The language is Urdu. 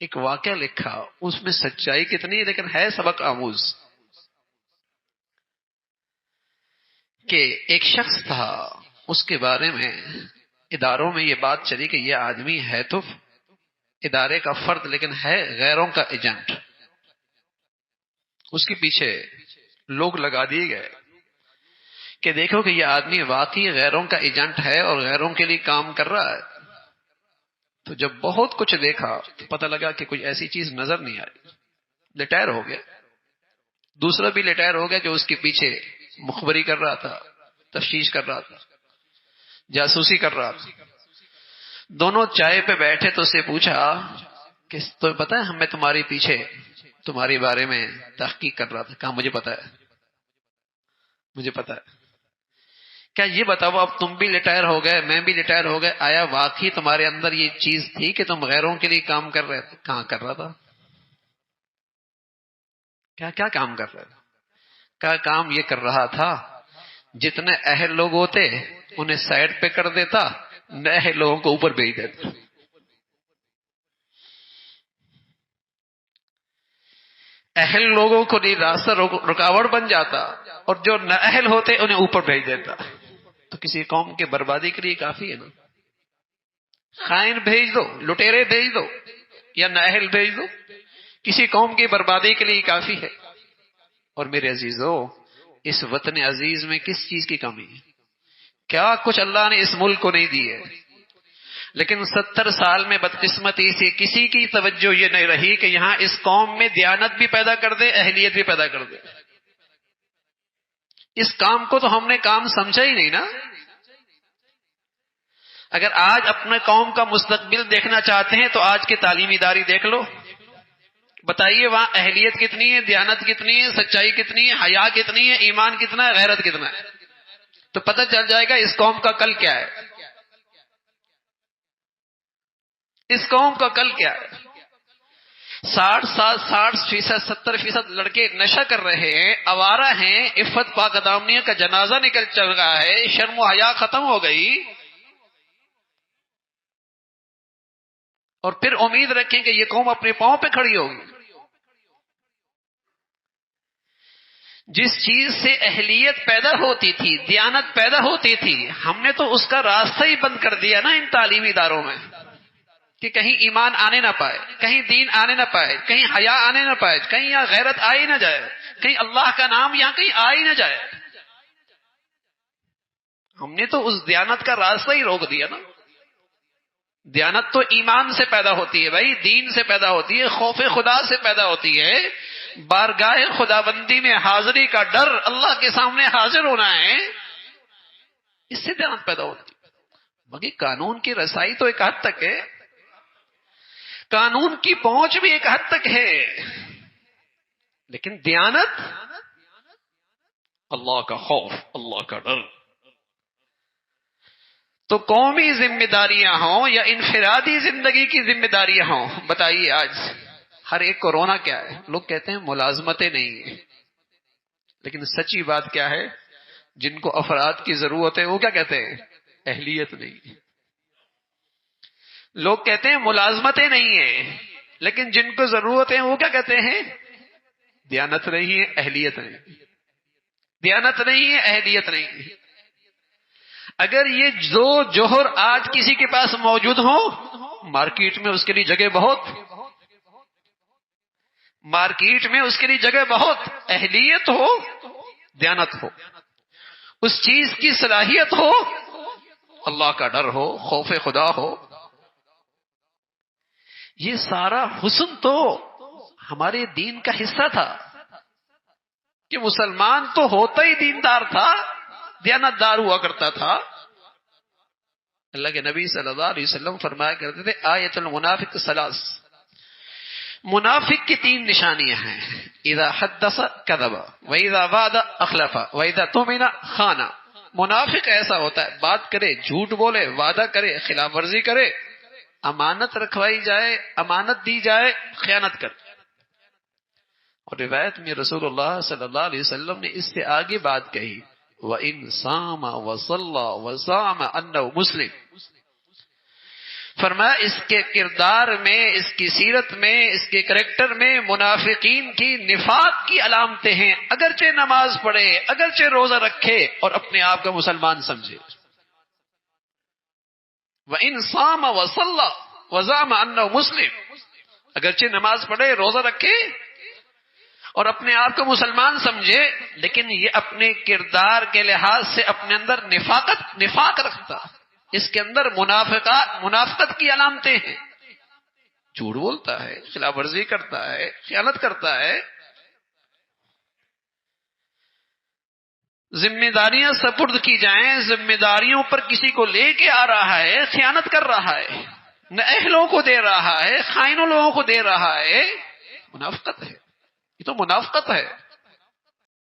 ایک واقعہ لکھا، اس میں سچائی کتنی لیکن ہے سبق آموز، کہ ایک شخص تھا، اس کے بارے میں اداروں میں یہ بات چلی کہ یہ آدمی ہے تو ادارے کا فرد لیکن ہے غیروں کا ایجنٹ. اس کے پیچھے لوگ لگا دیے گئے کہ دیکھو کہ یہ آدمی واقعی غیروں کا ایجنٹ ہے اور غیروں کے لیے کام کر رہا ہے. تو جب بہت کچھ دیکھا تو پتہ لگا کہ کوئی ایسی چیز نظر نہیں آئی. ریٹائر ہو گیا. دوسرا بھی ریٹائر ہو گیا جو اس کے پیچھے مخبری کر رہا تھا، تفتیش کر رہا تھا، جاسوسی کر رہا تھا. دونوں چائے پہ بیٹھے تو اسے پوچھا کہ تو پتہ ہے ہمیں تمہارے پیچھے تمہارے بارے میں تحقیق کر رہا تھا. کہا مجھے پتہ ہے، مجھے پتہ ہے. کیا یہ بتاؤ اب تم بھی ریٹائر ہو گئے، میں بھی ریٹائر ہو گئے، آیا واقعی تمہارے اندر یہ چیز تھی کہ تم غیروں کے لیے کام کر رہے تھے؟ کہاں کر رہا تھا؟ کیا کام کر رہے تھے؟ کیا کام یہ کر رہا تھا جتنے اہل لوگ ہوتے انہیں سائڈ پہ کر دیتا، نئے لوگوں کو اوپر بھیج دیتا. اہل لوگوں کو نہیں راستہ رکاوٹ بن جاتا اور جو نہ اہل ہوتے انہیں اوپر بھیج دیتا. تو کسی قوم کے بربادی کے لیے کافی ہے نا. خائن بھیج دو، لٹیرے بھیج دو یا نااہل بھیج دو، کسی قوم کی بربادی کے لیے کافی ہے. اور میرے عزیزو، اس وطن عزیز میں کس چیز کی کمی ہے؟ کیا کچھ اللہ نے اس ملک کو نہیں دی ہے، لیکن 70 سال میں بدقسمتی سے کسی کی توجہ یہ نہیں رہی کہ یہاں اس قوم میں دیانت بھی پیدا کر دے، اہلیت بھی پیدا کر دے. اس کام کو تو ہم نے کام سمجھا ہی نہیں نا. اگر آج اپنے قوم کا مستقبل دیکھنا چاہتے ہیں تو آج کے تعلیمی ادارے دیکھ لو، بتائیے وہاں اہلیت کتنی ہے، دیانت کتنی ہے، سچائی کتنی ہے، حیا کتنی ہے، ایمان کتنا ہے، غیرت کتنا ہے. تو پتہ چل جائے گا اس قوم کا کل کیا ہے. اس قوم کا کل کیا ہے. 60% 70% لڑکے نشہ کر رہے ہیں، آوارہ ہیں، عفت پاک دامنیوں کا جنازہ نکل چل رہا ہے، شرم و حیا ختم ہو گئی، اور پھر امید رکھیں کہ یہ قوم اپنے پاؤں پہ کھڑی ہوگی. جس چیز سے اہلیت پیدا ہوتی تھی، دیانت پیدا ہوتی تھی، ہم نے تو اس کا راستہ ہی بند کر دیا نا ان تعلیمی اداروں میں، کہ کہیں ایمان آنے نہ پائے، کہیں دین آنے نہ پائے، کہیں حیا آنے نہ پائے، کہیں یہاں غیرت آ ہی نہ جائے، کہیں اللہ کا نام یہاں کہیں آ ہی نہ جائے. ہم نے تو اس دیانت کا راستہ ہی روک دیا نا. دیانت تو ایمان سے پیدا ہوتی ہے بھائی، دین سے پیدا ہوتی ہے، خوف خدا سے پیدا ہوتی ہے، بارگاہ خدا بندی میں حاضری کا ڈر، اللہ کے سامنے حاضر ہونا ہے، اس سے دیانت پیدا ہوتی ہے. باقی قانون کی رسائی تو ایک حد تک ہے، قانون کی پہنچ بھی ایک حد تک ہے، لیکن دیانت، اللہ کا خوف، اللہ کا ڈر. تو قومی ذمہ داریاں ہوں یا انفرادی زندگی کی ذمہ داریاں ہوں، بتائیے آج ہر ایک کو رونا کیا ہے؟ لوگ کہتے ہیں ملازمتیں نہیں ہیں، لیکن سچی بات کیا ہے؟ جن کو افراد کی ضرورت ہے وہ کیا کہتے ہیں؟ اہلیت نہیں. لوگ کہتے ہیں ملازمتیں نہیں ہیں، لیکن جن کو ضرورت ہے وہ کیا کہتے ہیں؟ دیانت نہیں ہے، اہلیت نہیں. دیانت نہیں ہے، اہلیت نہیں ہے. اگر یہ دو جوہر آج کسی کے پاس موجود ہوں، مارکیٹ میں اس کے لیے جگہ بہت، مارکیٹ میں اس کے لیے جگہ بہت. اہلیت ہو، دیانت ہو، اس چیز کی صلاحیت ہو، اللہ کا ڈر ہو، خوف خدا ہو. یہ سارا حسن تو ہمارے دین کا حصہ تھا کہ مسلمان تو ہوتا ہی دیندار تھا، دیانت دار ہوا کرتا تھا. اللہ کے نبی صلی اللہ علیہ وسلم فرمایا کرتے تھے آیت المنافق ثلاث، منافق کی 3 نشانیاں ہیں: اذا حدث کذب واذا وعد اخلف واذا اؤتمن خان. منافق ایسا ہوتا ہے بات کرے جھوٹ بولے، وعدہ کرے خلاف ورزی کرے، امانت رکھوائی جائے امانت دی جائے خیانت کر. اور روایت میں رسول اللہ صلی اللہ علیہ وسلم نے اس سے آگے بات کہی وَإِن صَامَ وَصَلَّى وَزَعَمَ أَنَّهُ مُسْلِمٌ. فرمایا اس کے کردار میں، اس کی سیرت میں، اس کے کریکٹر میں منافقین کی نفاق کی علامتیں ہیں، اگرچہ نماز پڑھے، اگرچہ روزہ رکھے اور اپنے آپ کو مسلمان سمجھے۔ وَإِن صَامَ وَصَلَّى وَزَعَمَ أَنَّهُ مسلم، اگرچہ نماز پڑھے، روزہ رکھے اور اپنے آپ کو مسلمان سمجھے، لیکن یہ اپنے کردار کے لحاظ سے اپنے اندر نفاق رکھتا، اس کے اندر منافقت کی علامتیں ہیں، جھوٹ بولتا ہے، خلاف ورزی کرتا ہے، خیانت کرتا ہے، ذمہ داریاں سپرد کی جائیں، ذمہ داریوں پر کسی کو لے کے آ رہا ہے، خیانت کر رہا ہے، نہ اہلوں کو دے رہا ہے، خائنوں لوگوں کو دے رہا ہے، منافقت ہے، یہ تو منافقت ہے۔